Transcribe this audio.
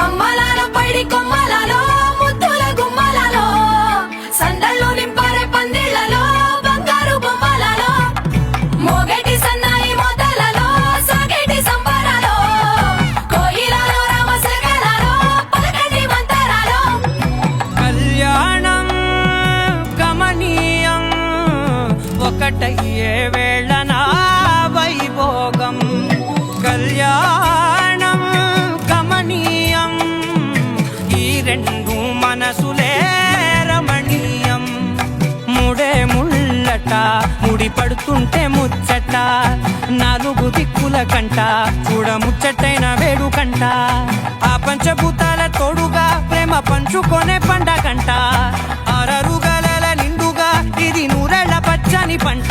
అమ్మలాలో పైడి కొమ్మలలో ముద్దుల గుమ్మలలో సందళ్ళు నింపారే పందిళ్లలో బంగారు బొమ్మలలో మోగేటి సన్నాయి మోతలలో సాగేటి సంబరాలో కోయిలలో రామశకలలో పలకటి మంతరాలో కళ్యాణం గమనీయం ఒకటయ్యే వేళ నా వైభోగం కళ్యాణం గమనీయం ఈ రెండు మనసులే రమణీయం ముడే ముళ్ళట ముడి పడుతుంటే ముచ్చట నాలుగు దిక్కుల కంట చూడ ముచ్చటైన వేడుకంట ఆ పంచభూతాల తోడుగా ప్రేమ పంచుకొనే పండగంట ఆరరుగల నిండుగా ఇది నూరెళ్ళ పచ్చని పంట